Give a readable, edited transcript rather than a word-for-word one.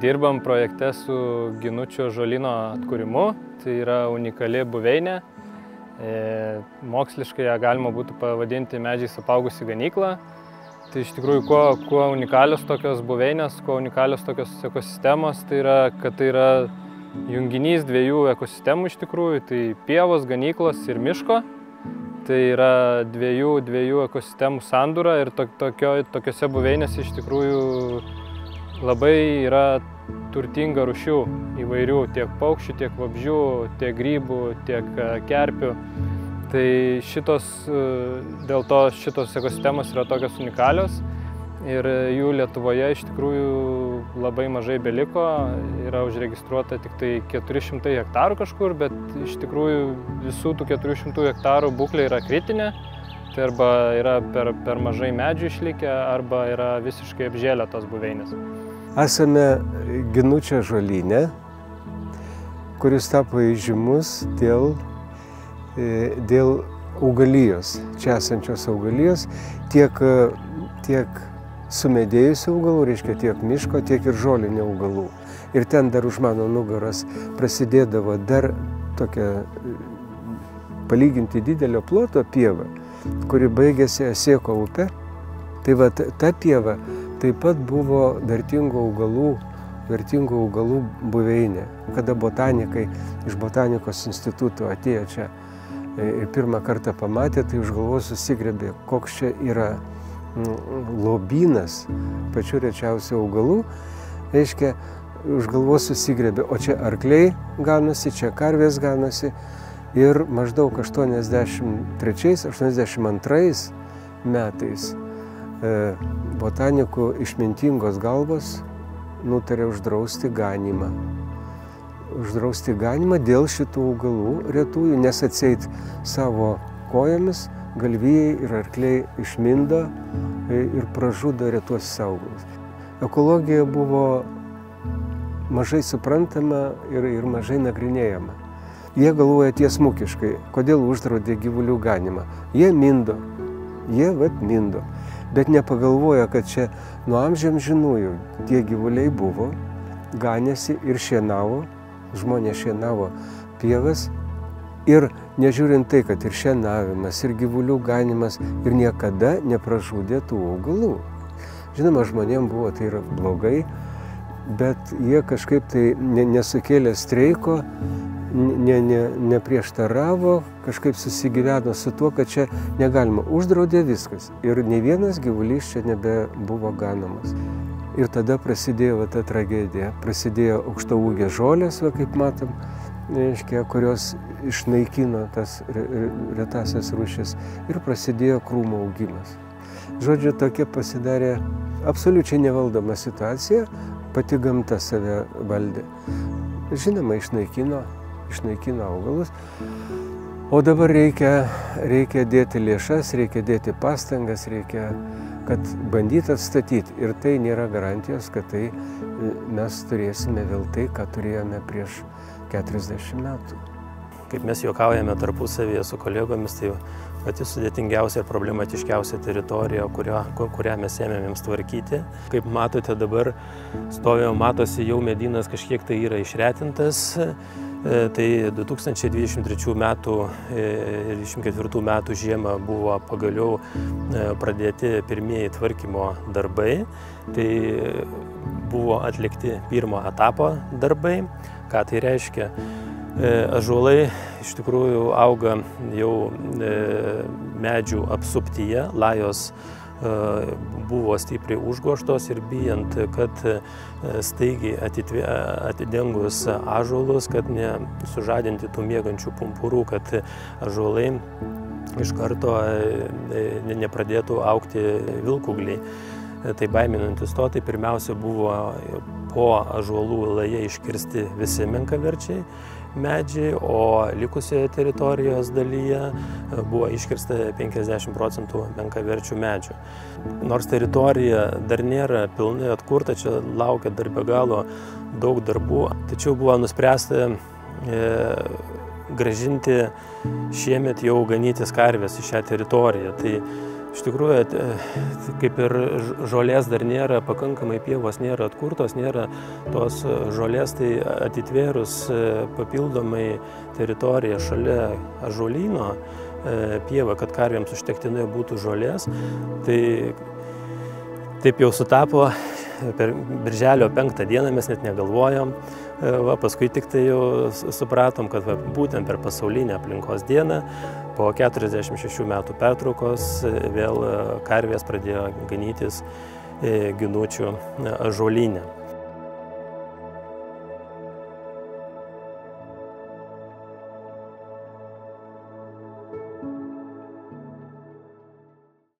Dirbam projekte su Ginučio ąžuolyno atkūrimu. Tai yra unikali buveinė. Moksliškai ją galima būtų pavadinti medžiais apaugusi ganykla. Tai iš tikrųjų, kuo unikalios tokios buveinės, kuo unikalios tokios ekosistemos, tai yra, kad tai yra junginys dviejų ekosistemų iš tikrųjų, tai pievos, ganyklos ir miško. Tai yra dviejų ekosistemų sandūra ir tokiose buveinėse iš tikrųjų labai yra turtinga rūšių įvairių, tiek paukščių, tiek vabzdžių, tiek grybų, tiek kerpių. Tai dėl to šitos ekosistemos yra tokios unikalios ir jų Lietuvoje iš tikrųjų labai mažai beliko. Yra užregistruota tik tai 400 hektarų kažkur, bet iš tikrųjų visų tų 400 hektarų būklė yra kritinė. Tai arba yra per mažai medžių išlikę, arba yra visiškai apžėlę tos buveinės. Esame Ginučio ąžuolyne, kuris tapo įžymus dėl augalijos, čia esančios augalijos, tiek sumedėjusių augalų, reiškia tiek miško, tiek ir žolinių augalų. Ir ten dar už mano nugaros prasidėdavo dar tokia palyginti didelio ploto pieva, kuri baigėsi Asieko upe. Tai va, ta pieva taip pat buvo vertingų augalų buveinė. Kada botanikai iš botanikos instituto atėjo čia ir pirmą kartą pamatė, tai už galvos susigrebė, koks čia yra lobynas pačių rečiausių augalų. Reiškia, už galvos susigrebė, o čia arkliai ganosi, čia karvės ganosi. Ir maždaug 83–82 metais botanikų išmintingos galvos nutarė uždrausti ganymą. Uždrausti ganymą dėl šitų augalų retųjų, nes atseit savo kojomis galvijai ir arkliai išmindo ir pražudo retuosius augalus. Ekologija buvo mažai suprantama ir mažai nagrinėjama. Jie galvoja tiesmukiškai, kodėl uždraudė gyvulių ganymą. Jie mindo, bet nepagalvoja, kad čia nuo amžiamžinųjų tie gyvuliai buvo, ganėsi ir šienavo, žmonės šienavo pievas ir nežiūrint tai, kad ir šienavimas, ir gyvulių ganimas ir niekada nepražudė tų augalų. Žinoma, žmonėms buvo tai yra blogai, bet jie kažkaip tai nesukėlė streiko, neprieštaravo, kažkaip susigyveno su tuo, kad čia negalima. Uždraudė viskas ir nei vienas gyvulys čia nebebuvo ganomas. Ir tada prasidėjo ta tragedija. Prasidėjo aukštaūgės žolės, kaip matom, kurios išnaikino tas retasias rūšis ir prasidėjo krūmų augimas. Žodžiu, tokia pasidarė absoliučiai nevaldoma situacija, pati gamta save valdė. Žinoma, išnaikino augalus, o dabar reikia dėti lėšas, reikia dėti pastangas, kad bandyti atstatyti. Ir tai nėra garantijos, kad tai mes turėsime vėl tai, ką turėjome prieš 40 metų. Kaip mes juokaujame tarpusavyje su kolegomis, tai pati sudėtingiausia ir problematiškiausia teritorija, kurią mes ėmėmėms tvarkyti. Kaip matote, dabar matosi jau medynas kažkiek tai yra išretintas. Tai 2023 metų ir 2024 metų žiemą buvo pagaliau pradėti pirmieji tvarkymo darbai. Tai buvo atlikti pirmo etapo darbai. Ką tai reiškia? Ąžuolai iš tikrųjų auga jau medžių apsuptyje, lajos buvo stipriai užgožtos ir bijant, kad staigiai atidengus ąžuolus, kad nesužadinti tų miegančių pumpurų, kad ąžuolai iš karto nepradėtų augti vilkūgliai. Tai baiminantis to, tai pirmiausia buvo po ąžuolų laje iškirsti visi menkaverčiai medžiai, o likusioje teritorijos dalyje buvo iškirsta 50% menkaverčių medžių. Nors teritorija dar nėra pilnai atkurta, čia laukia dar be galo daug darbų, tačiau buvo nuspręsta grąžinti šiemet jau ganytis karvės į šią teritoriją. Tai Iš tikrųjų, kaip ir žolės dar nėra, pakankamai pievos nėra atkurtos, nėra tos žolės, tai atitvėrus papildomai teritoriją šalia ąžuolyno pievą, kad karvėms užtektinai būtų žolės, tai taip jau sutapo, per birželio 5 dieną mes net negalvojom, paskui tik tai jau supratom, kad būtent per pasaulinę aplinkos dieną po 46 metų pertraukos vėl karvės pradėjo ganytis Ginučių ąžuolyne.